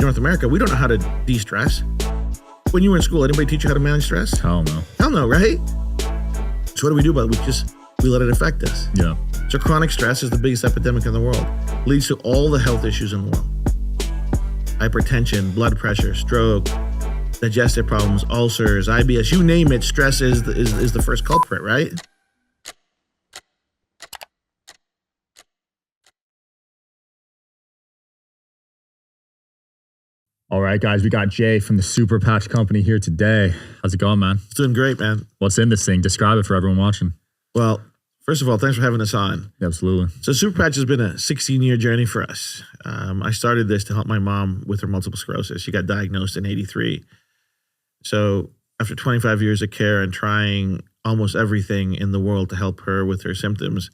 North America, we don't know how to de-stress. When you were in school, anybody teach you how to manage stress? Hell no. Hell no, right? So what do we do about it? We let it affect us. Yeah. So chronic stress is the biggest epidemic in the world. Leads to all the health issues in the world. Hypertension, blood pressure, stroke, digestive problems, ulcers, IBS, you name it, stress is the first culprit, right? All right, guys, we got Jay from the Super Patch Company here today. How's it going, man? It's doing great, man. What's in this thing? Describe it for everyone watching. Well, first of all, thanks for having us on. Yeah, absolutely. So Super Patch has been a 16-year journey for us. I started this to help my mom with her multiple sclerosis. She got diagnosed in '83. So after 25 years of care and trying almost everything in the world to help her with her symptoms,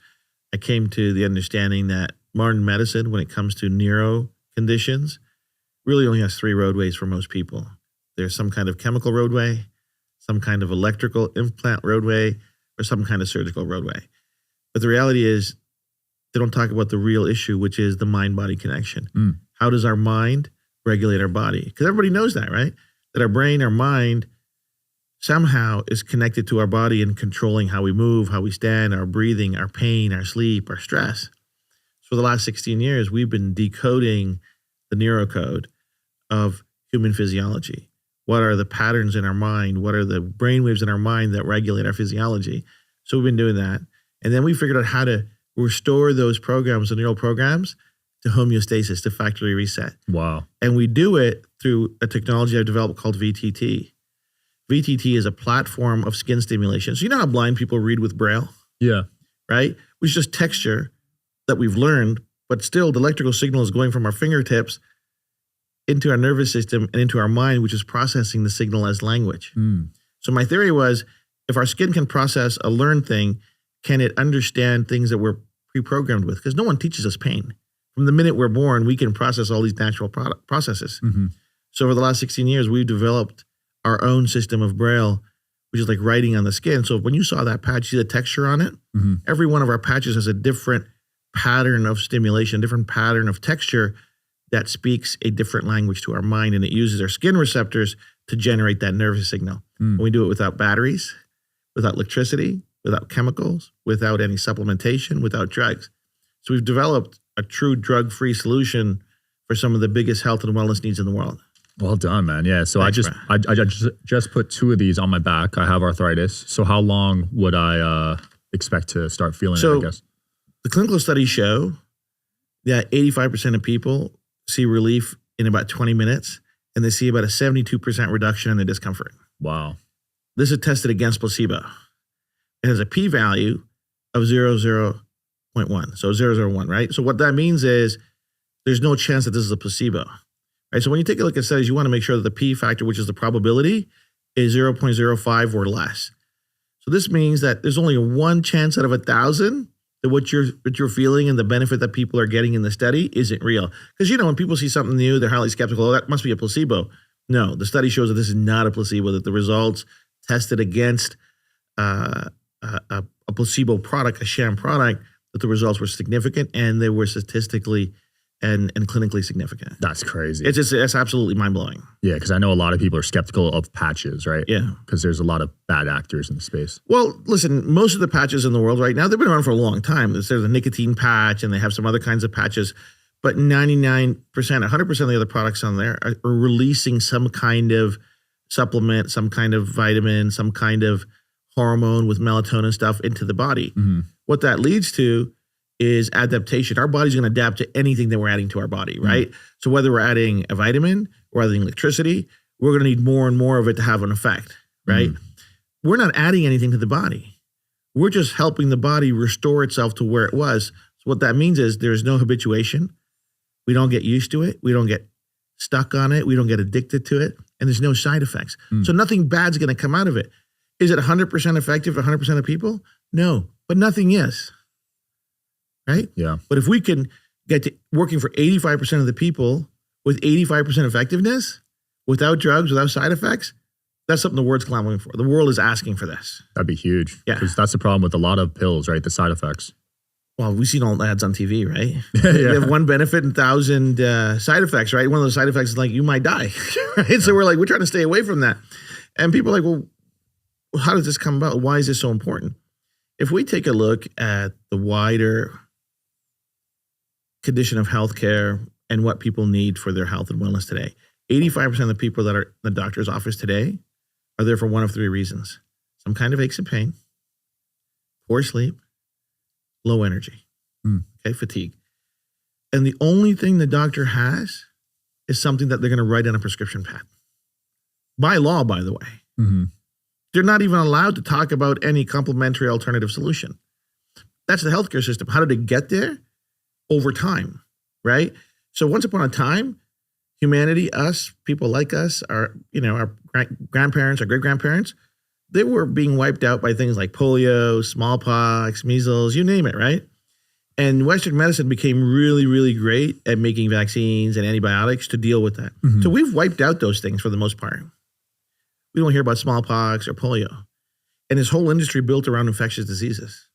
I came to the understanding that modern medicine, when it comes to neuro conditions, really only has three roadways for most people. There's some kind of chemical roadway, some kind of electrical implant roadway, or some kind of surgical roadway. But the reality is they don't talk about the real issue, which is the mind-body connection. How does our mind regulate our body? Because everybody knows that, right? That our brain, our mind somehow is connected to our body and controlling how we move, how we stand, our breathing, our pain, our sleep, our stress. So for the last 16 years, we've been decoding the neurocode of human physiology. What are the patterns in our mind? What are the brainwaves in our mind that regulate our physiology? So we've been doing that. And then we figured out how to restore those programs, the neural programs, to homeostasis, to factory reset. Wow. And we do it through a technology I've developed called VTT. VTT is a platform of skin stimulation. So you know how blind people read with Braille? Yeah. Right? Which is just texture that we've learned, but still the electrical signal is going from our fingertips into our nervous system and into our mind, which is processing the signal as language. So my theory was, if our skin can process a learned thing, can it understand things that we're pre-programmed with? Because no one teaches us pain. From the minute we're born, we can process all these natural processes. So over the last 16 years, we've developed our own system of Braille, which is like writing on the skin. So when you saw that patch, see the texture on it? Every one of our patches has a different pattern of stimulation, different pattern of texture that speaks a different language to our mind, and it uses our skin receptors to generate that nervous signal. And we do it without batteries, without electricity, without chemicals, without any supplementation, without drugs. So we've developed a true drug-free solution for some of the biggest health and wellness needs in the world. Well done, man. Yeah. So Thanks, I just put 2 of these on my back. I have arthritis. So how long would I expect to start feeling it, I guess? The clinical studies show that 85% of people see relief in about 20 minutes, and they see about a 72% reduction in the discomfort. Wow. This is tested against placebo. It has a p-value of 0.1, so 0.001, right? So what that means is there's no chance that this is a placebo, right? So when you take a look at studies, you want to make sure that the p factor, which is the probability, is 0.05 or less. So this means that there's only one chance out of 1,000 that what you're feeling and the benefit that people are getting in the study isn't real. Because, you know, when people see something new, they're highly skeptical. Oh, that must be a placebo. No, the study shows that this is not a placebo, that the results tested against a placebo product, a sham product, that the results were significant and they were statistically and clinically significant. That's crazy. It's absolutely mind-blowing. Yeah, because I know a lot of people are skeptical of patches, right? Yeah. Because there's a lot of bad actors in the space. Well, listen, most of the patches in the world right now, they've been around for a long time. There's a nicotine patch and they have some other kinds of patches, but 99%, 100% of the other products on there are releasing some kind of supplement, some kind of vitamin, some kind of hormone with melatonin stuff into the body. What that leads to is adaptation. Our body's going to adapt to anything that we're adding to our body, right? So whether we're adding a vitamin or adding electricity, we're going to need more and more of it to have an effect, right? We're not adding anything to the body. We're just helping the body restore itself to where it was. So what that means is there's no habituation. We don't get used to it. We don't get stuck on it. We don't get addicted to it. And there's no side effects. So nothing bad's going to come out of it. Is it 100% effective for 100% of people? No, but nothing is. Right? Yeah. But if we can get to working for 85% of the people with 85% effectiveness, without drugs, without side effects, that's something the world's clamoring for. The world is asking for this. That'd be huge. Yeah. Because that's the problem with a lot of pills, right? The side effects. Well, we've seen all the ads on TV, right? Yeah. You have one benefit and 1,000 side effects, right? One of those side effects is like you might die, right? So we're trying to stay away from that. And people are like, well, how does this come about? Why is this so important? If we take a look at the wider condition of healthcare and what people need for their health and wellness today, 85% of the people that are in the doctor's office today are there for one of three reasons: some kind of aches and pain, poor sleep, low energy, okay, fatigue. And the only thing the doctor has is something that they're going to write on a prescription pad. By law, by the way. Mm-hmm. They're not even allowed to talk about any complementary alternative solution. That's the healthcare system. How did it get there? Over time, right? So once upon a time, humanity, us, people like us, our grandparents, our great-grandparents, they were being wiped out by things like polio, smallpox, measles, you name it, right? And Western medicine became really, really great at making vaccines and antibiotics to deal with that. Mm-hmm. So we've wiped out those things for the most part. We don't hear about smallpox or polio. And this whole industry built around infectious diseases.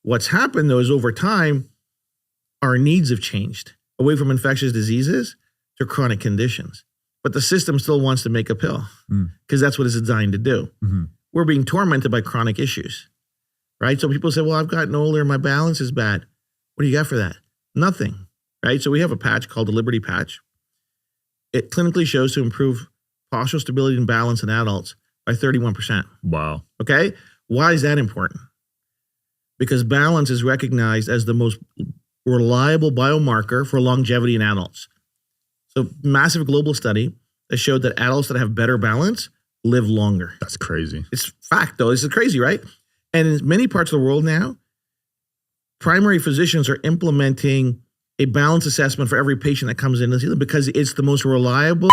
What's happened, though, is over time, our needs have changed away from infectious diseases to chronic conditions. But the system still wants to make a pill because that's what it's designed to do. Mm-hmm. We're being tormented by chronic issues, right? So people say, well, I've gotten older, my balance is bad. What do you got for that? Nothing, right? So we have a patch called the Liberty Patch. It clinically shows to improve postural stability and balance in adults by 31%. Wow. Okay? Why is that important? Because balance is recognized as the most reliable biomarker for longevity in adults. So massive global study that showed that adults that have better balance live longer. That's crazy. It's fact, though. This is crazy, right? And in many parts of the world now, primary physicians are implementing a balance assessment for every patient that comes in to see them because it's the most reliable.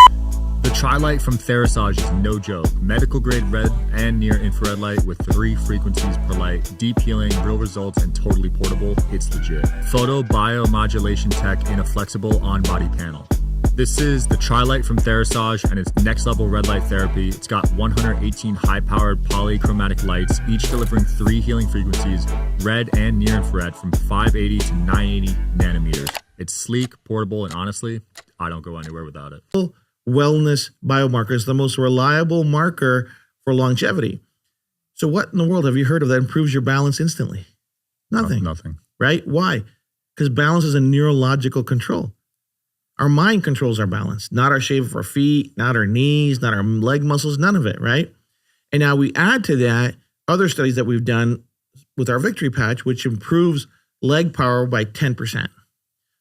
The Tri-Light from Therasage is no joke. Medical grade red and near infrared light with 3 frequencies per light, deep healing, real results, and totally portable. It's legit. Photo biomodulation tech in a flexible on-body panel. This is the Tri-Light from Therasage and its next level red light therapy. It's got 118 high-powered polychromatic lights, each delivering 3 healing frequencies, red and near infrared from 580 to 980 nanometers. It's sleek, portable, and honestly, I don't go anywhere without it. Wellness biomarker is the most reliable marker for longevity. So what in the world have you heard of that improves your balance instantly? Nothing. Nothing. Right? Why? Because balance is a neurological control. Our mind controls our balance, not our shape of our feet, not our knees, not our leg muscles, none of it, right? And now we add to that other studies that we've done with our Victory Patch, which improves leg power by 10%.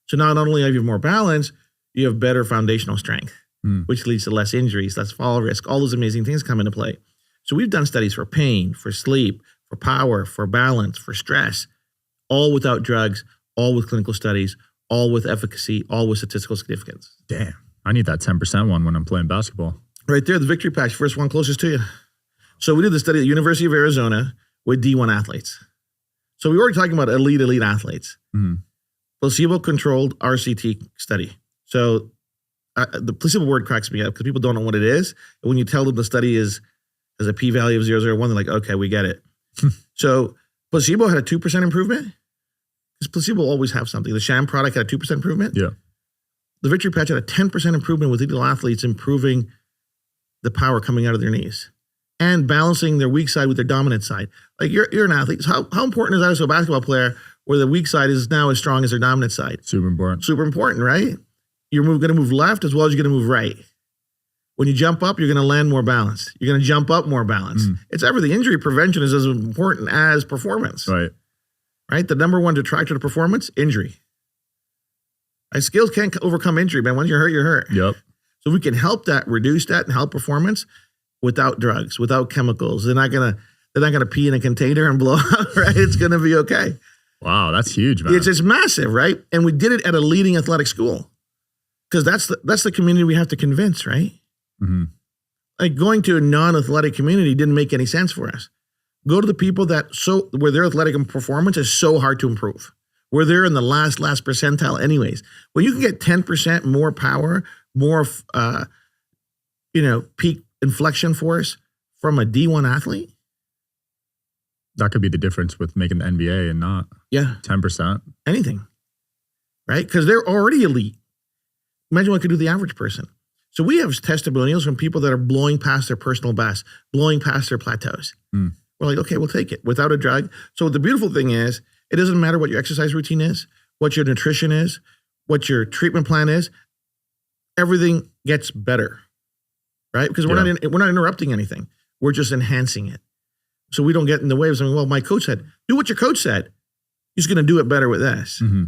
So not only have you more balance, you have better foundational strength, which leads to less injuries, less fall risk. All those amazing things come into play. So we've done studies for pain, for sleep, for power, for balance, for stress, all without drugs, all with clinical studies, all with efficacy, all with statistical significance. Damn. I need that 10% one when I'm playing basketball. Right there, the Victory Patch, first one closest to you. So we did the study at the University of Arizona with D1 athletes. So we were already talking about elite athletes. Placebo-controlled RCT study. So the placebo word cracks me up because people don't know what it is. And when you tell them the study has a p-value of 0.001, they're like, okay, we get it. So placebo had a 2% improvement. Because placebo always have something. The sham product had a 2% improvement. Yeah. The Victory Patch had a 10% improvement with elite athletes, improving the power coming out of their knees and balancing their weak side with their dominant side. Like you're an athlete. So how important is that as a basketball player where the weak side is now as strong as their dominant side? Super important. Super important, right? You're going to move left as well as you're going to move right. When you jump up, you're going to land more balanced. You're going to jump up more balanced. It's everything. Injury prevention is as important as performance. Right? The number one detractor to performance, injury. Right? Skills can't overcome injury, man. Once you're hurt, you're hurt. Yep. So we can help that, reduce that, and help performance without drugs, without chemicals. They're not gonna pee in a container and blow out, right? It's gonna be okay. Wow, that's huge, man. It's massive, right? And we did it at a leading athletic school. Because that's the community we have to convince, right? Like going to a non-athletic community didn't make any sense for us. Go to the people where their athletic performance is so hard to improve. Where they're in the last percentile anyways. When you can get 10% more power, more peak inflection force from a D1 athlete, That could be the difference with making the NBA and not Yeah. 10%. Anything. Right? Because they're already elite. Imagine what could do the average person. So we have testimonials from people that are blowing past their personal best, blowing past their plateaus. Mm. We're like, okay, we'll take it without a drug. So the beautiful thing is, it doesn't matter what your exercise routine is, what your nutrition is, what your treatment plan is. Everything gets better, right? Because we're not interrupting anything. We're just enhancing it. So we don't get in the way of saying, well, my coach said, do what your coach said. He's going to do it better with this. Mm-hmm.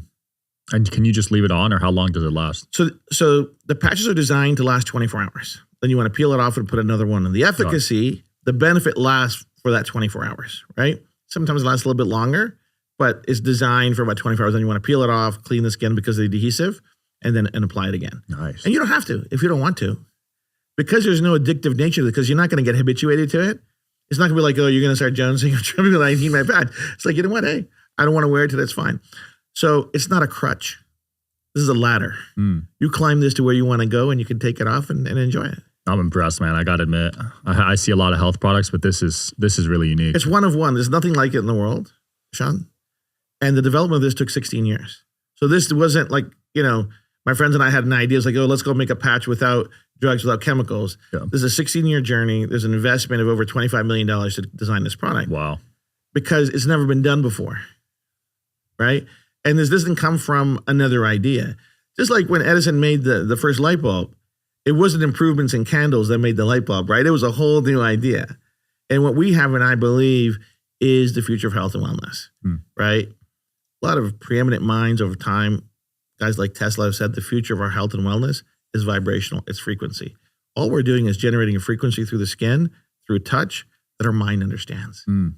And can you just leave it on, or how long does it last? So the patches are designed to last 24 hours. Then you want to peel it off and put another one in. The efficacy, the benefit lasts for that 24 hours, right? Sometimes it lasts a little bit longer, but it's designed for about 24 hours. Then you want to peel it off, clean the skin because of the adhesive, and apply it again. Nice. And you don't have to if you don't want to. Because there's no addictive nature to it, because you're not going to get habituated to it. It's not going to be like, oh, you're going to start jonesing. I'm trying to I need my pad. It's like, you know what? Hey, I don't want to wear it today. That's fine. So it's not a crutch. This is a ladder. Mm. You climb this to where you want to go, and you can take it off and enjoy it. I'm impressed, man. I got to admit, I see a lot of health products, but this is really unique. It's one of one. There's nothing like it in the world, Sean. And the development of this took 16 years. So this wasn't like, my friends and I had an idea. It's like, oh, let's go make a patch without drugs, without chemicals. Yeah. This is a 16-year journey. There's an investment of over $25 million to design this product. Wow. Because it's never been done before, right? And this doesn't come from another idea. Just like when Edison made the first light bulb, it wasn't improvements in candles that made the light bulb, right? It was a whole new idea. And what we have, and I believe, is the future of health and wellness, right? A lot of preeminent minds over time, guys like Tesla have said the future of our health and wellness is vibrational, it's frequency. All we're doing is generating a frequency through the skin, through touch, that our mind understands. Mm.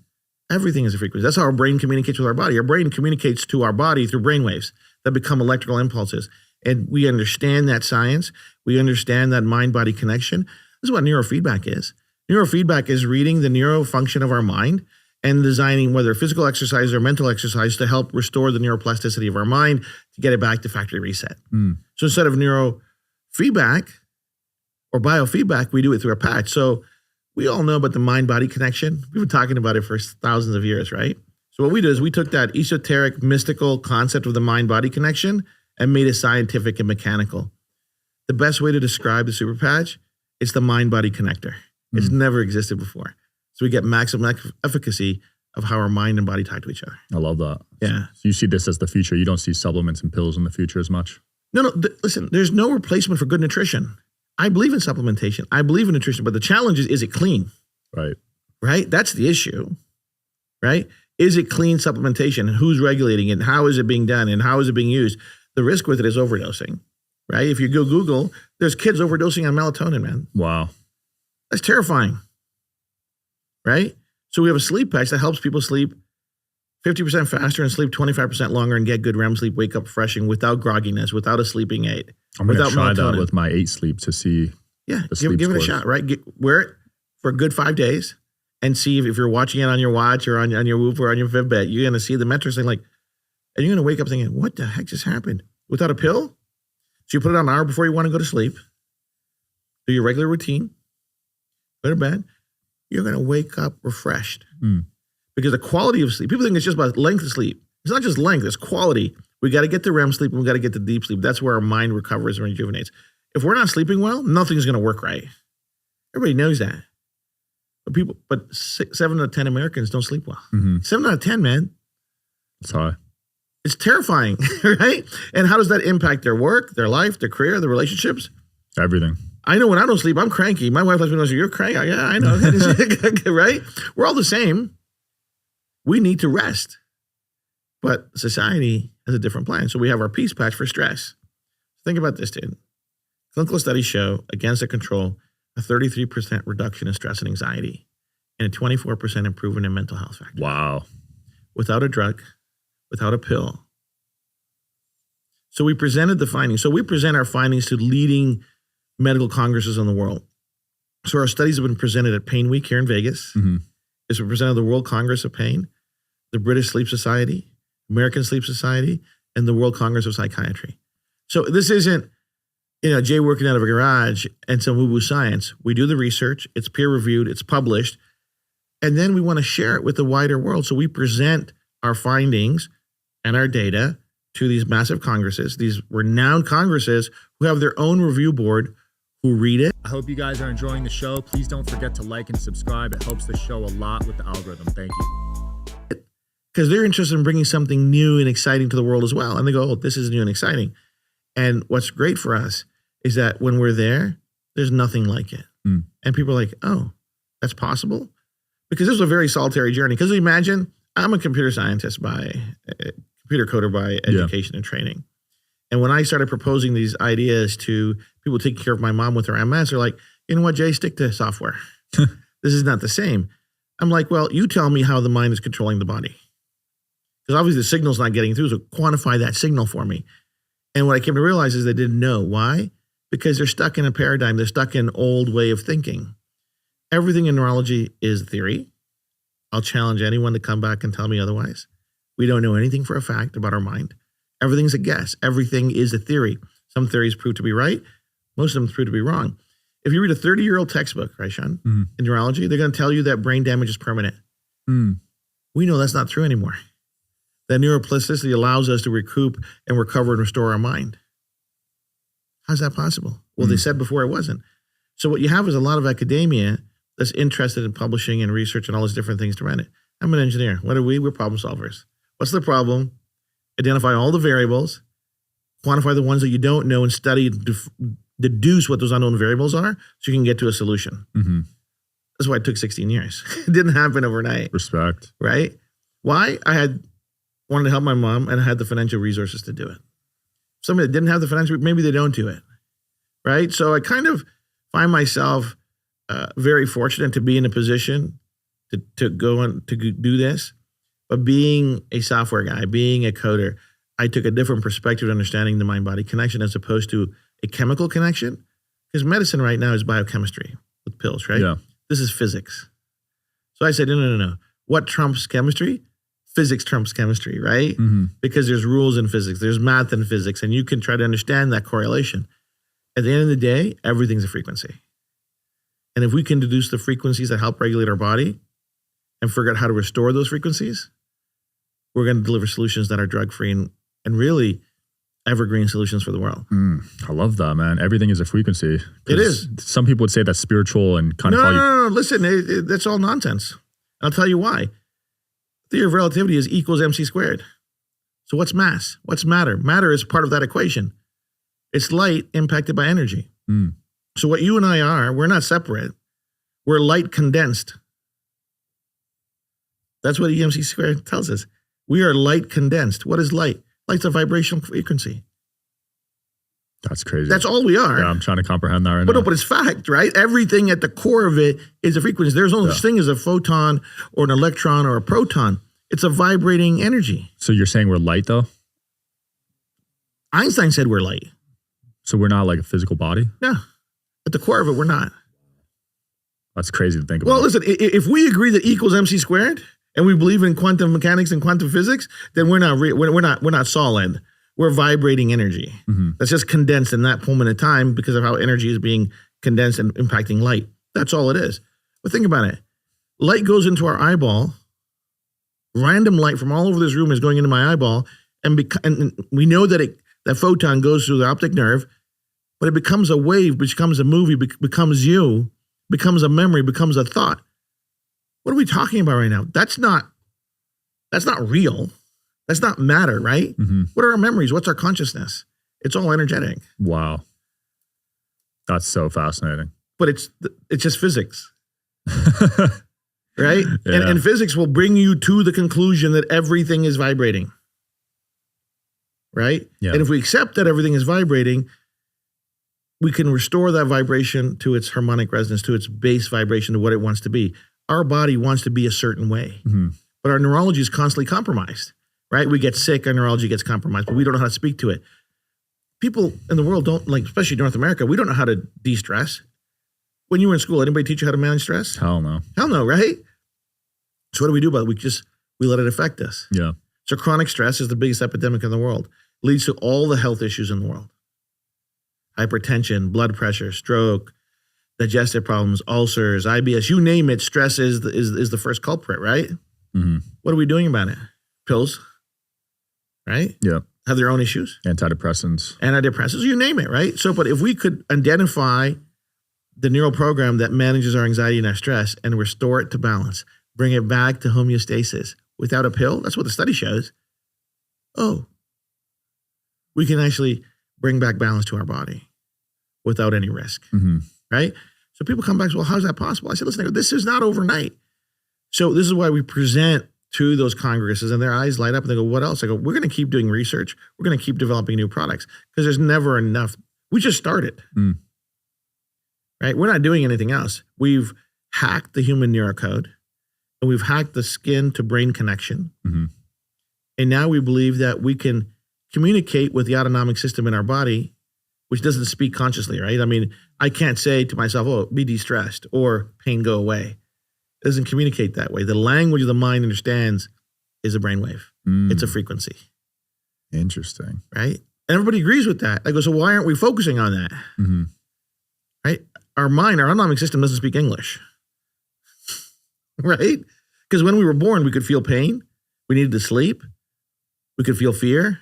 Everything is a frequency. That's how our brain communicates with our body. Our brain communicates to our body through brain waves that become electrical impulses. And we understand that science. We understand that mind-body connection. This is what neurofeedback is. Neurofeedback is reading the neurofunction of our mind and designing whether physical exercise or mental exercise to help restore the neuroplasticity of our mind to get it back to factory reset. Mm. So instead of neurofeedback or biofeedback, we do it through a patch. So we all know about the mind-body connection. We've been talking about it for thousands of years, right? So what we did is we took that esoteric, mystical concept of the mind-body connection and made it scientific and mechanical. The best way to describe the super patch, it's the mind-body connector. It's never existed before. So we get maximum efficacy of how our mind and body tie to each other. I love that. Yeah. So you see this as the future. You don't see supplements and pills in the future as much. No, listen, there's no replacement for good nutrition. I believe in supplementation. I believe in nutrition, but the challenge is it clean? Right. Right? That's the issue, right? Is it clean supplementation? And who's regulating it? And how is it being done? And how is it being used? The risk with it is overdosing, right? If you go Google, there's kids overdosing on melatonin, man. Wow. That's terrifying, right? So we have a sleep patch that helps people sleep 50% faster and sleep 25% longer and get good REM sleep, wake up refreshing without grogginess, without a sleeping aid. I'm going to try that with my 8 sleep to see. Yeah, give it a shot, right? Wear it for a good 5 days and see if you're watching it on your watch or on your Whoop or on your Fitbit, you're going to see the metrics saying like, and you're going to wake up thinking, what the heck just happened? Without a pill? So you put it on an hour before you want to go to sleep, do your regular routine, go to bed, you're going to wake up refreshed. Because the quality of sleep, people think it's just about length of sleep. It's not just length, it's quality. We got to get to REM sleep and we got to get to deep sleep. That's where our mind recovers and rejuvenates. If we're not sleeping well, nothing's going to work right. Everybody knows that. But 7 out of 10 Americans don't sleep well. 7 out of 10, man. That's high. It's terrifying, right? And how does that impact their work, their life, their career, their relationships? Everything. I know when I don't sleep, I'm cranky. My wife lets me know, you're cranky. Yeah, I know. Right? We're all the same. We need to rest. But society has a different plan. So we have our peace patch for stress. Think about this, dude. Clinical studies show, against a control, a 33% reduction in stress and anxiety and a 24% improvement in mental health factors. Wow. Without a drug, without a pill. So we presented the findings. So we present our findings to leading medical congresses in the world. So our studies have been presented at Pain Week here in Vegas. It's been presented at the World Congress of Pain, the British Sleep Society, American Sleep Society, and the World Congress of Psychiatry. So this isn't, Jay working out of a garage and some woo-woo science. We do the research. It's peer-reviewed. It's published. And then we want to share it with the wider world. So we present our findings and our data to these massive congresses, these renowned congresses who have their own review board who read it. I hope you guys are enjoying the show. Please don't forget to like and subscribe. It helps the show a lot with the algorithm. Thank you. Because they're interested in bringing something new and exciting to the world as well. And they go, oh, this is new and exciting. And what's great for us is that when we're there, there's nothing like it. And people are like, oh, that's possible? Because this was a very solitary journey. Because imagine, I'm a computer scientist computer coder by education and training. And when I started proposing these ideas to people taking care of my mom with her MS, they're like, you know what, Jay, stick to software. This is not the same. I'm like, well, you tell me how the mind is controlling the body. Because obviously the signal's not getting through, so quantify that signal for me. And what I came to realize is they didn't know. Why? Because they're stuck in a paradigm. They're stuck in an old way of thinking. Everything in neurology is theory. I'll challenge anyone to come back and tell me otherwise. We don't know anything for a fact about our mind. Everything's a guess. Everything is a theory. Some theories prove to be right. Most of them prove to be wrong. If you read a 30-year-old textbook, right, Sean, in neurology, they're going to tell you that brain damage is permanent. We know that's not true anymore. That neuroplasticity allows us to recoup and recover and restore our mind. How's that possible? Well, they said before it wasn't. So what you have is a lot of academia that's interested in publishing and research and all these different things to run it. I'm an engineer. What are we? We're problem solvers. What's the problem? Identify all the variables, quantify the ones that you don't know, and study, deduce what those unknown variables are so you can get to a solution. That's why it took 16 years. It didn't happen overnight. Respect. Right? Why? I wanted to help my mom, and I had the financial resources to do it. Somebody that didn't have the financial, maybe they don't do it. Right? So I kind of find myself very fortunate to be in a position to go and to do this. But being a software guy, being a coder, I took a different perspective of understanding the mind-body connection as opposed to a chemical connection. Because medicine right now is biochemistry with pills, right? Yeah. This is physics. So I said, no. What trumps chemistry? Physics trumps chemistry, right? Because there's rules in physics, there's math in physics, and you can try to understand that correlation. At the end of the day, everything's a frequency. And if we can deduce the frequencies that help regulate our body and figure out how to restore those frequencies, we're going to deliver solutions that are drug-free and really evergreen solutions for the world. I love that, man. Everything is a frequency. It is. Some people would say that's spiritual and kind of No. Listen, that's all nonsense. I'll tell you why. Theory of relativity is equals mc squared. So what's mass? What's matter? Matter is part of that equation. It's light impacted by energy. So what you and I are, we're not separate. We're light condensed. That's what EMC squared tells us. We are light condensed. What is light? Light's a vibrational frequency. That's crazy. That's all we are. Yeah, I'm trying to comprehend that right now. No, but it's fact, right? Everything at the core of it is a frequency. There's no such thing as a photon or an electron or a proton. It's a vibrating energy. So you're saying we're light, though? Einstein said we're light. So we're not like a physical body? No. At the core of it, we're not. That's crazy to think about. Well, listen, if we agree that E equals mc squared and we believe in quantum mechanics and quantum physics, then we're not solid. We're vibrating energy. That's just condensed in that moment of time because of how energy is being condensed and impacting light. That's all it is. But think about it. Light goes into our eyeball. Random light from all over this room is going into my eyeball, and we know that that photon goes through the optic nerve, but it becomes a wave, becomes a movie, becomes you, becomes a memory, becomes a thought. What are we talking about right now? That's not real. That's not matter, right? What are our memories? What's our consciousness? It's all energetic. Wow. That's so fascinating. But it's just physics. Right? Yeah. And physics will bring you to the conclusion that everything is vibrating. Right? Yeah. And if we accept that everything is vibrating, we can restore that vibration to its harmonic resonance, to its base vibration, to what it wants to be. Our body wants to be a certain way, but our neurology is constantly compromised, right? We get sick, our neurology gets compromised, but we don't know how to speak to it. People in the world don't, like, especially North America, we don't know how to de-stress. When you were in school, anybody teach you how to manage stress? Hell no. Hell no, right? So what do we do about it? We let it affect us. Yeah. So chronic stress is the biggest epidemic in the world. It leads to all the health issues in the world. Hypertension, blood pressure, stroke, digestive problems, ulcers, IBS, you name it. Stress is the first culprit, right? Mm-hmm. What are we doing about it? Pills, right? Yeah. Have their own issues. Antidepressants, you name it, right? So, but if we could identify the neural program that manages our anxiety and our stress and restore it to balance, bring it back to homeostasis without a pill, that's what the study shows. Oh, we can actually bring back balance to our body without any risk, right? So people come back and say, well, how's that possible? I said, listen, this is not overnight. So this is why we present to those congresses and their eyes light up and they go, what else? I go, we're going to keep doing research. We're going to keep developing new products because there's never enough. We just started, right? We're not doing anything else. We've hacked the human neurocode and we've hacked the skin to brain connection. And now we believe that we can communicate with the autonomic system in our body, which doesn't speak consciously, right? I mean, I can't say to myself, oh, be de-stressed or pain go away. It doesn't communicate that way. The language the mind understands is a brainwave. It's a frequency. Interesting. Right? And everybody agrees with that. I go, so why aren't we focusing on that? Right? Our mind, our autonomic system doesn't speak English. Right? Because when we were born, we could feel pain. We needed to sleep. We could feel fear.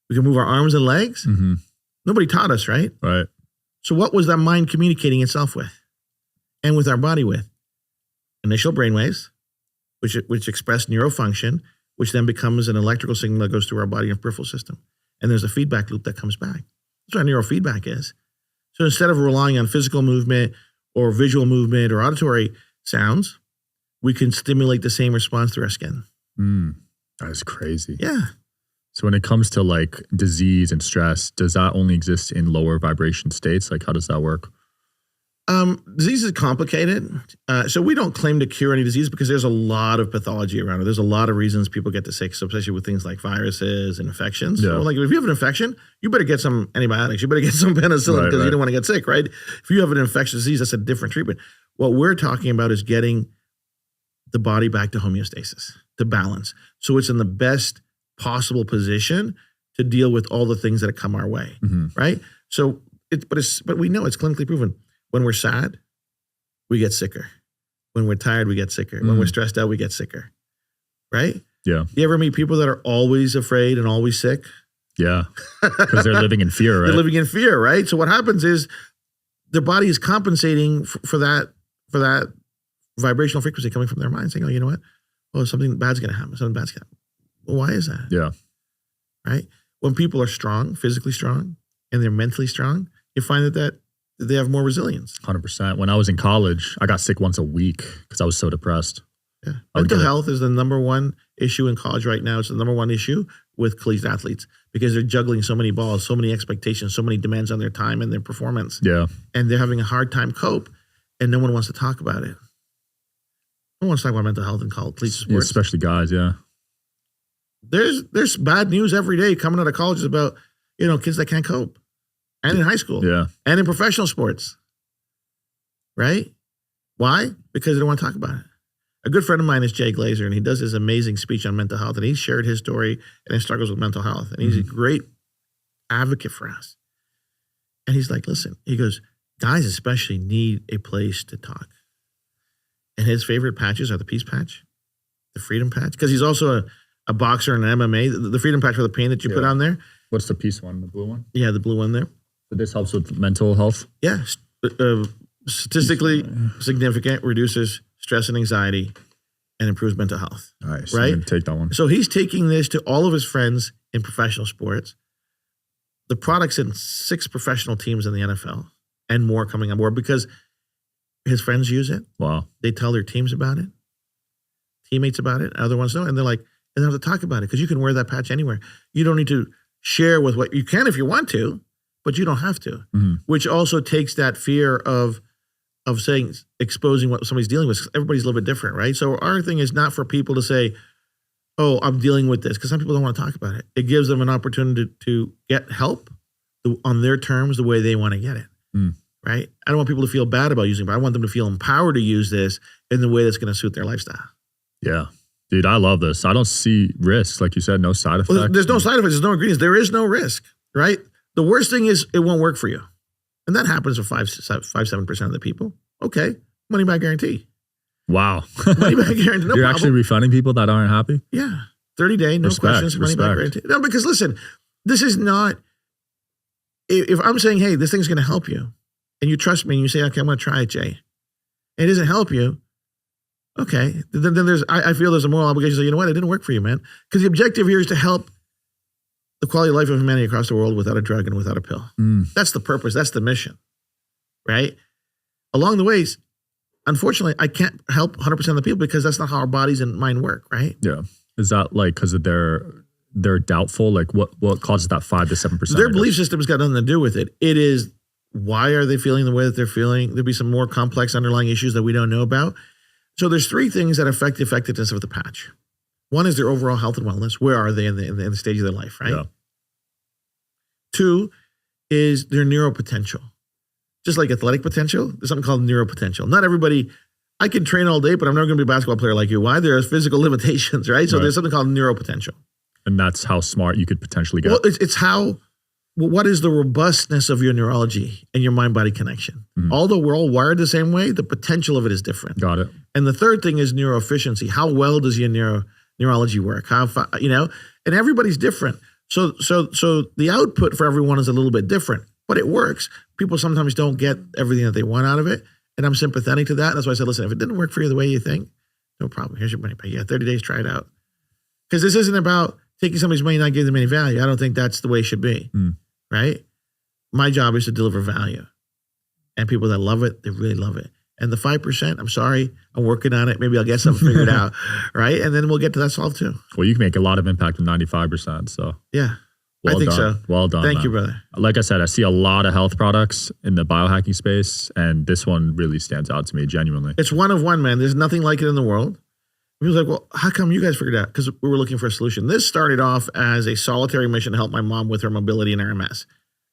We could move our arms and legs. Nobody taught us, right? Right. So what was that mind communicating itself with? And with our body with? Initial brainwaves, which express neurofunction, which then becomes an electrical signal that goes through our body and peripheral system. And there's a feedback loop that comes back. That's what neurofeedback is. So instead of relying on physical movement or visual movement or auditory sounds, we can stimulate the same response through our skin. That's crazy. Yeah. So when it comes to like disease and stress, does that only exist in lower vibration states? Like how does that work? Disease is complicated. So we don't claim to cure any disease because there's a lot of pathology around it. There's a lot of reasons people get sick, so especially with things like viruses and infections. Yeah. So like if you have an infection, you better get some antibiotics. You better get some penicillin because you don't want to get sick, right? If you have an infectious disease, that's a different treatment. What we're talking about is getting the body back to homeostasis, to balance. So it's in the best possible position to deal with all the things that come our way, right? So but we know it's clinically proven. When we're sad, we get sicker. When we're tired, we get sicker. When we're stressed out, we get sicker, right? Yeah. You ever meet people that are always afraid and always sick? Yeah, because they're living in fear, right? They're living in fear, right? So what happens is their body is compensating for that vibrational frequency coming from their mind, saying, oh, you know what? Oh, something bad's going to happen. Something bad's going to happen. Well, why is that? Yeah. Right? When people are strong, physically strong, and they're mentally strong, you find that they have more resilience. 100%. When I was in college, I got sick once a week because I was so depressed. Yeah. Mental health is the number one issue in college right now. It's the number one issue with collegiate athletes because they're juggling so many balls, so many expectations, so many demands on their time and their performance. Yeah. And they're having a hard time cope, and no one wants to talk about it. No one wants to talk about mental health in collegiate sports. Yeah, especially guys, yeah. There's bad news every day coming out of colleges about, kids that can't cope. And in high school. Yeah. And in professional sports. Right? Why? Because they don't want to talk about it. A good friend of mine is Jay Glazer, and he does this amazing speech on mental health, and he shared his story and his struggles with mental health. And he's a great advocate for us. And he's like, listen, he goes, guys especially need a place to talk. And his favorite patches are the peace patch, the freedom patch, because he's also a boxer and an MMA. The freedom patch for the pain that you put on there. What's the peace one, the blue one? Yeah, the blue one there. So this helps with mental health? Yeah. Statistically significant, reduces stress and anxiety, and improves mental health. Nice. Right? I'm gonna take that one. So he's taking this to all of his friends in professional sports. The product's in 6 professional teams in the NFL and more coming on board because his friends use it. Wow. They tell their teams about it, teammates about it, other ones know, and they're like, they don't have to talk about it because you can wear that patch anywhere. You don't need to share with what you can if you want to, but you don't have to, which also takes that fear of saying, exposing what somebody's dealing with. Everybody's a little bit different, right? So our thing is not for people to say, oh, I'm dealing with this, because some people don't want to talk about it. It gives them an opportunity to get help on their terms, the way they want to get it, right? I don't want people to feel bad about using it, but I want them to feel empowered to use this in the way that's going to suit their lifestyle. Yeah. Dude, I love this. I don't see risks. Like you said, no side effects. Well, there's no side effects. There's no ingredients. There is no risk, right? The worst thing is it won't work for you. And that happens to 7% of the people. Okay, money back guarantee. Wow. Money back guarantee. No You're problem. actually refunding people that aren't happy? Yeah. 30-day, no questions, money back guarantee. No, because listen, this is not, if I'm saying, hey, this thing's going to help you, and you trust me and you say, okay, I'm going to try it, Jay, and it doesn't help you, okay, then I feel there's a moral obligation to say, you know what, it didn't work for you, man. Because the objective here is to help the quality of life of humanity across the world without a drug and without a pill. That's the purpose. That's the mission, right? Along the ways, unfortunately, I can't help 100% of the people because that's not how our bodies and mind work, right? Yeah. Is that like because of they're doubtful? Like what causes that 5 to 7%? Their belief system has got nothing to do with it. It is, why are they feeling the way that they're feeling? There'll be some more complex underlying issues that we don't know about. So there's 3 things that affect the effectiveness of the patch. One is their overall health and wellness. Where are they in the stage of their life, right? Yeah. 2 is their neuropotential. Just like athletic potential, there's something called neuropotential. Not everybody, I can train all day, but I'm never going to be a basketball player like you. Why? There are physical limitations, right? So there's something called neuropotential. And that's how smart you could potentially get. Well, it's how, what is the robustness of your neurology and your mind-body connection? Although we're all wired the same way, the potential of it is different. Got it. And the third thing is neuroefficiency. How well does your neurology work? And everybody's different. So the output for everyone is a little bit different, but it works. People sometimes don't get everything that they want out of it. And I'm sympathetic to that. That's why I said, listen, if it didn't work for you the way you think, no problem. Here's your money back. Yeah, 30 days, try it out. Because this isn't about taking somebody's money and not giving them any value. I don't think that's the way it should be, right? My job is to deliver value. And people that love it, they really love it. And the 5%, I'm sorry, I'm working on it. Maybe I'll get something figured out, right? And then we'll get to that solved too. Well, you can make a lot of impact with 95%. So yeah, well I think done. so. Well done. Thank you, brother. Like I said, I see a lot of health products in the biohacking space, and this one really stands out to me genuinely. It's one of one, man. There's nothing like it in the world. He was like, well, how come you guys figured it out? Because we were looking for a solution. This started off as a solitary mission to help my mom with her mobility and her MS,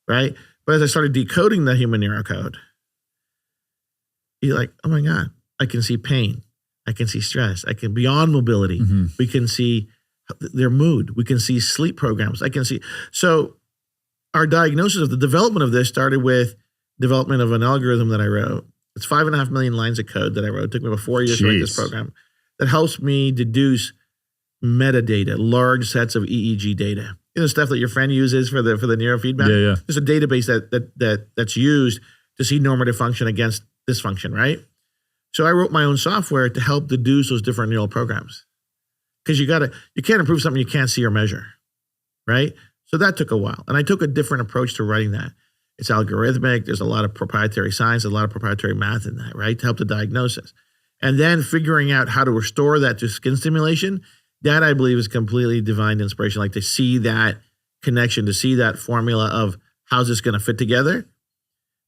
right? But as I started decoding the human neurocode, you're like, oh my God, I can see pain. I can see stress. I can, beyond mobility, we can see their mood. We can see sleep programs. I can see. So our diagnosis of the development of this started with development of an algorithm that I wrote. It's 5.5 million lines of code that I wrote. It took me about 4 years to write this program that helps me deduce metadata, large sets of EEG data. You know, stuff that your friend uses for the neurofeedback. Yeah. There's a database that's used to see normative function against dysfunction, right? So I wrote my own software to help deduce those different neural programs. Because you can't improve something you can't see or measure, right? So that took a while. And I took a different approach to writing that. It's algorithmic. There's a lot of proprietary science, a lot of proprietary math in that, right? To help the diagnosis. And then figuring out how to restore that to skin stimulation, that I believe is completely divine inspiration. Like to see that connection, to see that formula of how's this going to fit together.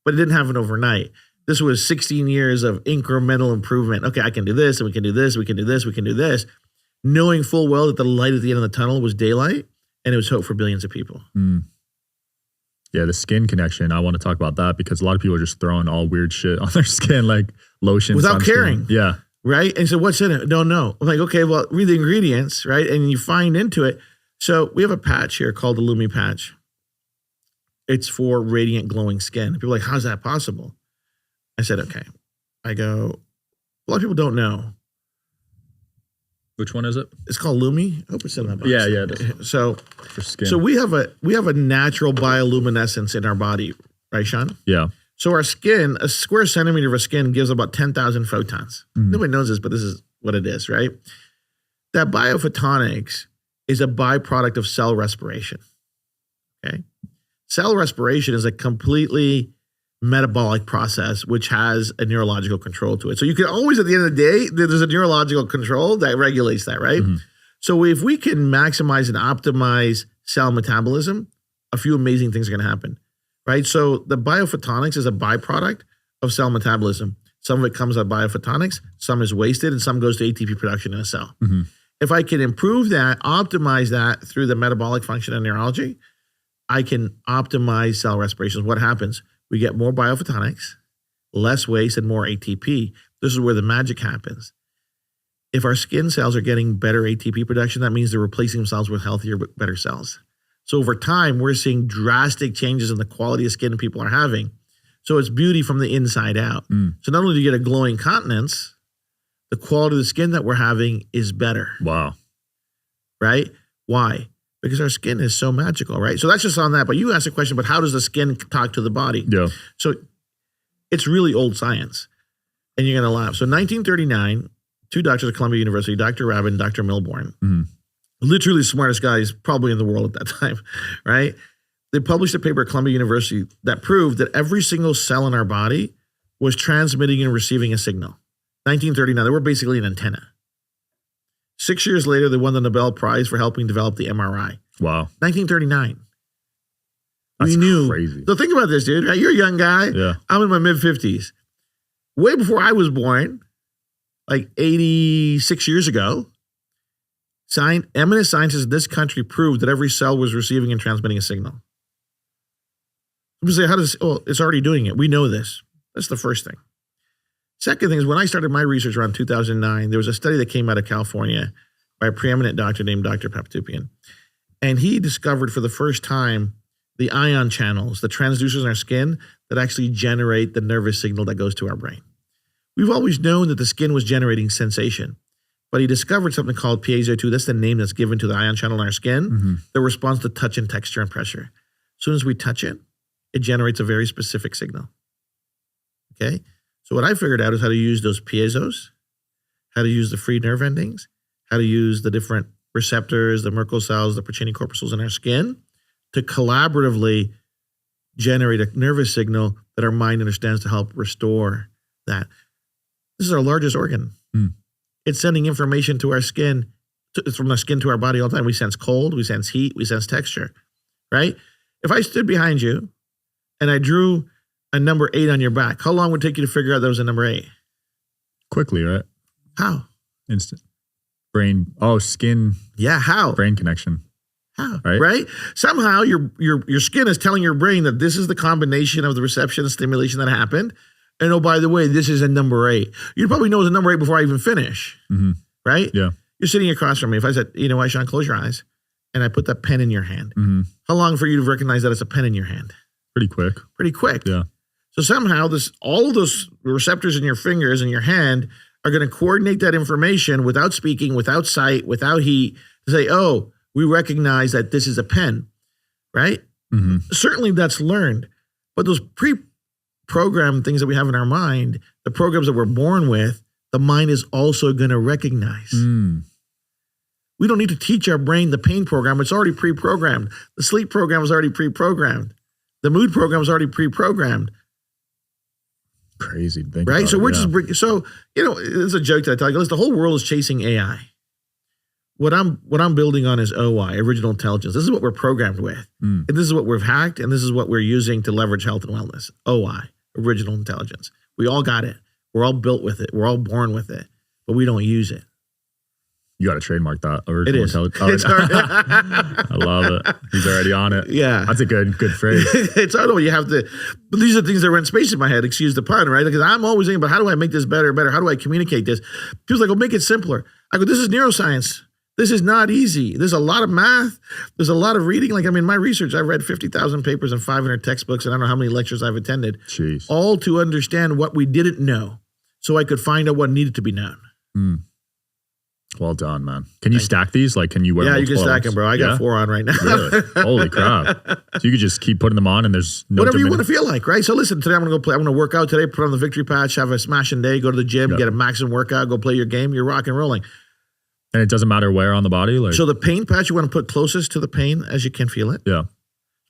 But it didn't happen overnight. This was 16 years of incremental improvement. Okay, I can do this, and we can do this, we can do this, we can do this. Knowing full well that the light at the end of the tunnel was daylight, and it was hope for billions of people. Yeah, the skin connection. I want to talk about that because a lot of people are just throwing all weird shit on their skin, like lotion. Without sunscreen. caring. Yeah. Right? And so what's in it? Don't know. I'm like, okay, well, read the ingredients, right? And you find into it. So we have a patch here called the Lumi patch. It's for radiant, glowing skin. People are like, how's that possible? I said, okay. I go, a lot of people don't know. Which one is it? It's called Lumi. I hope it's in that box. Yeah. It is. So For skin. we have a natural bioluminescence in our body, right, Sean? Yeah. So our skin, a square centimeter of our skin gives about 10,000 photons. Nobody knows this, but this is what it is, right? That biophotonics is a byproduct of cell respiration, okay? Cell respiration is a completely metabolic process which has a neurological control to it. So you can always, at the end of the day, there's a neurological control that regulates that, right? So if we can maximize and optimize cell metabolism, a few amazing things are going to happen, right? So the biophotonics is a byproduct of cell metabolism. Some of it comes out of biophotonics, some is wasted, and some goes to ATP production in a cell. If I can improve that, optimize that through the metabolic function of neurology, I can optimize cell respiration. What happens? We get more biophotonics, less waste, and more ATP. This is where the magic happens. If our skin cells are getting better ATP production, that means they're replacing themselves with healthier, better cells. So over time, we're seeing drastic changes in the quality of skin people are having. So it's beauty from the inside out. So not only do you get a glowing countenance, the quality of the skin that we're having is better. Wow. Right? Why? Because our skin is so magical, right? So that's just on that. But you asked a question, but how does the skin talk to the body? Yeah. So it's really old science. And you're going to laugh. So 1939, two doctors at Columbia University, Dr. Rabin and Dr. Milbourne, literally the smartest guys probably in the world at that time, right? They published a paper at Columbia University that proved that every single cell in our body was transmitting and receiving a signal. 1939, they were basically an antenna. 6 years later, they won the Nobel Prize for helping develop the MRI. Wow. 1939. That's we knew. crazy. So think about this, dude. Right? You're a young guy. Yeah. I'm in my mid-50s. Way before I was born, like 86 years ago, eminent scientists in this country proved that every cell was receiving and transmitting a signal. People say, it's already doing it. We know this. That's the first thing. Second thing is when I started my research around 2009, there was a study that came out of California by a preeminent doctor named Dr. Papatupian. And he discovered for the first time the ion channels, the transducers in our skin that actually generate the nervous signal that goes to our brain. We've always known that the skin was generating sensation, but he discovered something called piezo2. That's the name that's given to the ion channel in our skin that responds to touch and texture and pressure. As soon as we touch it, it generates a very specific signal. Okay? So what I figured out is how to use those piezos, how to use the free nerve endings, how to use the different receptors, the Merkel cells, the Purkinje corpuscles in our skin to collaboratively generate a nervous signal that our mind understands to help restore that. This is our largest organ. It's sending information to our skin, it's from our skin to our body all the time. We sense cold, we sense heat, we sense texture, right? If I stood behind you and I drew a number 8 on your back, how long would it take you to figure out that was a number 8? Quickly, right? How? Instant. Brain. Oh, skin. Yeah, how? Brain connection. How? Right? Right? Somehow your skin is telling your brain that this is the combination of the reception and stimulation that happened. And oh, by the way, this is a number 8. You'd probably know it's a number 8 before I even finish. Right? Yeah. You're sitting across from me. If I said, you know what, Sean, close your eyes, and I put that pen in your hand, how long for you to recognize that it's a pen in your hand? Pretty quick. Pretty quick. Yeah. So somehow all of those receptors in your fingers and your hand are going to coordinate that information without speaking, without sight, without heat, to say, oh, we recognize that this is a pen, right? Certainly that's learned. But those pre-programmed things that we have in our mind, the programs that we're born with, the mind is also going to recognize. We don't need to teach our brain the pain program. It's already pre-programmed. The sleep program is already pre-programmed. The mood program is already pre-programmed. Crazy to think right? about So it, we're yeah. just it's a joke that I tell you. Listen, the whole world is chasing AI. What I'm building on is OI, original intelligence. This is what we're programmed with. And this is what we've hacked, and this is what we're using to leverage health and wellness. OI, original intelligence. We all got it. We're all built with it. We're all born with it, but we don't use it. You got to trademark that. It is. It's hard. I love it. He's already on it. Yeah. That's a good phrase. It's hard. You have to, but these are things that rent space in my head, excuse the pun, right? Because I'm always thinking about how do I make this better? How do I communicate this? People's like, well, make it simpler. I go, this is neuroscience. This is not easy. There's a lot of math. There's a lot of reading. Like, I mean, my research, I've read 50,000 papers and 500 textbooks, and I don't know how many lectures I've attended. Jeez. All to understand what we didn't know so I could find out what needed to be known. Well done, man. Can you stack these? Like, can you wear Yeah, you can multiple stack them, bro. I got 4 on right now. Really? Holy crap. So you could just keep putting them on and there's no whatever you want to feel like, right? So listen, today I'm going to go play. I'm going to work out today, put on the victory patch, have a smashing day, go to the gym, get a maximum workout, go play your game. You're rock and rolling. And it doesn't matter where on the body? Like, So the pain patch, you want to put closest to the pain as you can feel it. yeah.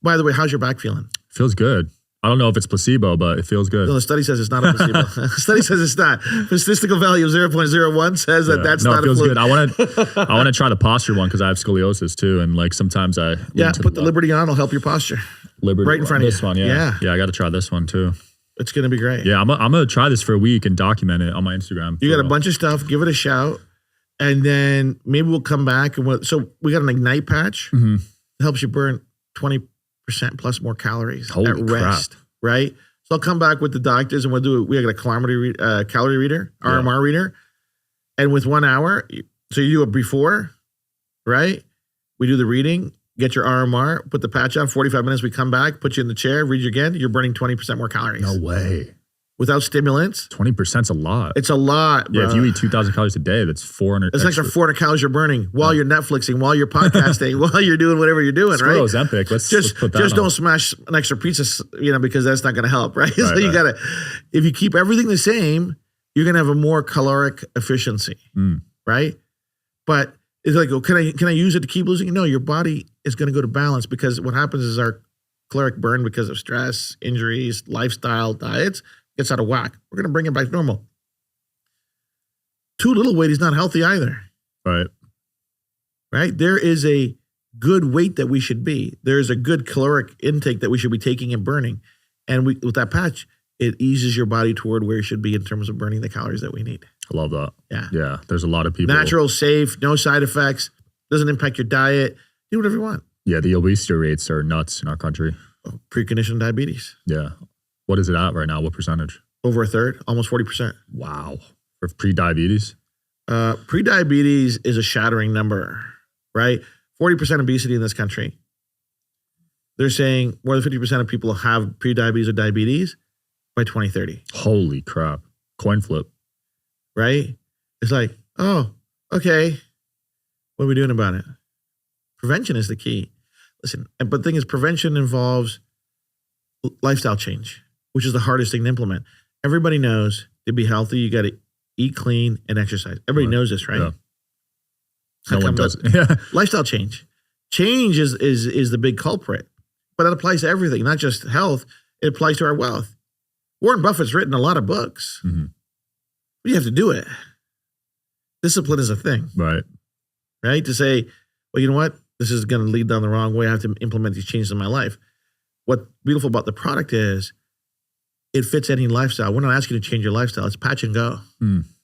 By the way, how's your back feeling? Feels good. I don't know if it's placebo, but it feels good. No, the study says it's not a placebo. The study says it's not. The statistical value of 0.01 says that that's not it feels a fluke. good. I want to try the posture one because I have scoliosis too, and like sometimes I Yeah, put the Liberty on. It'll help your posture. Liberty right in front of you. This one, yeah. I got to try this one too. It's going to be great. Yeah, I'm gonna try this for a week and document it on my Instagram. You got a bunch of stuff. Give it a shout, and then maybe we'll come back and so we got an Ignite patch. It helps you burn 20% plus more calories Holy at rest. crap. Right. So I'll come back with the doctors and we got a calorie reader, RMR reader. And with 1 hour, so you do it before, right? We do the reading. get your RMR, put the patch on, 45 minutes, we come back, put you in the chair, read you again, you're burning 20% more calories. No way. Without stimulants. 20%'s a lot. It's a lot, bro. Yeah, if you eat 2,000 calories a day, that's 400. It's extra 400 calories you're burning while you're Netflixing, while you're podcasting, while you're doing whatever you're doing, right? Ozempic. Let's put that just on. don't smash an extra pizza, because that's not going to help, right? So you right. gotta, if you keep everything the same, you're going to have a more caloric efficiency, right? But it's like, oh, can I use it to keep losing? No, your body is going to go to balance, because what happens is our caloric burn, because of stress, injuries, lifestyle, diets, gets out of whack. We're going to bring it back normal. Too little weight is not healthy either. Right? There is a good weight that we should be. There's a good caloric intake that we should be taking and burning. And with that patch, it eases your body toward where it should be in terms of burning the calories that we need. I love that. Yeah. Yeah. There's a lot of people. Natural, safe, no side effects, doesn't impact your diet. Do whatever you want. Yeah. The obesity rates are nuts in our country. Preconditioned diabetes. Yeah. What is it at right now? What percentage? Over a third, almost 40%. Wow. For pre-diabetes? Pre-diabetes is a shattering number, right? 40% obesity in this country. They're saying more than 50% of people have pre-diabetes or diabetes by 2030. Holy crap. Coin flip. Right? It's like, oh, okay. What are we doing about it? Prevention is the key. Listen, but the thing is, prevention involves lifestyle change, which is the hardest thing to implement. Everybody knows to be healthy, you got to eat clean and exercise. Everybody knows this, right? Yeah. No one does it. Yeah. Lifestyle change. Change is the big culprit, but it applies to everything, not just health. It applies to our wealth. Warren Buffett's written a lot of books. Mm-hmm. But you have to do it. Discipline is a thing. Right? To say, well, you know what? This is going to lead down the wrong way. I have to implement these changes in my life. What's beautiful about the product is it fits any lifestyle. We're not asking you to change your lifestyle. It's patch and go.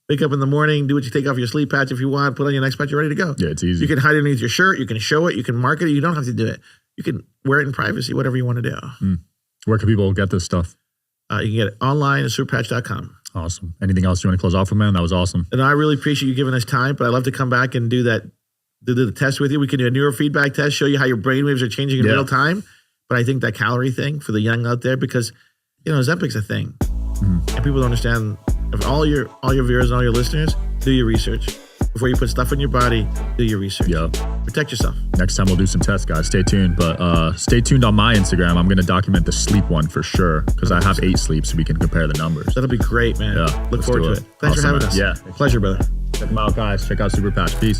Wake up in the morning, do what you take off your sleep patch if you want, put on your next patch, you're ready to go. Yeah, it's easy. You can hide it underneath your shirt. You can show it. You can market it. You don't have to do it. You can wear it in privacy, whatever you want to do. Where can people get this stuff? You can get it online at superpatch.com. Awesome. Anything else you want to close off with, man? That was awesome. And I really appreciate you giving us time, but I'd love to come back and do the test with you. We can do a neurofeedback test, show you how your brainwaves are changing in real time. But I think that calorie thing for the young out there, because, Ozempic's a thing. And people don't understand. If all your viewers and all your listeners, do your research. Before you put stuff in your body, do your research. Protect yourself. Next time we'll do some tests, guys. Stay tuned. But stay tuned on my Instagram. I'm going to document the sleep one for sure, because I have 8 sleeps, so we can compare the numbers. That'll be great, man. Yeah, Look forward to it. Thanks for having us. Yeah. Pleasure, brother. Check them out, guys. Check out Super Patch. Peace.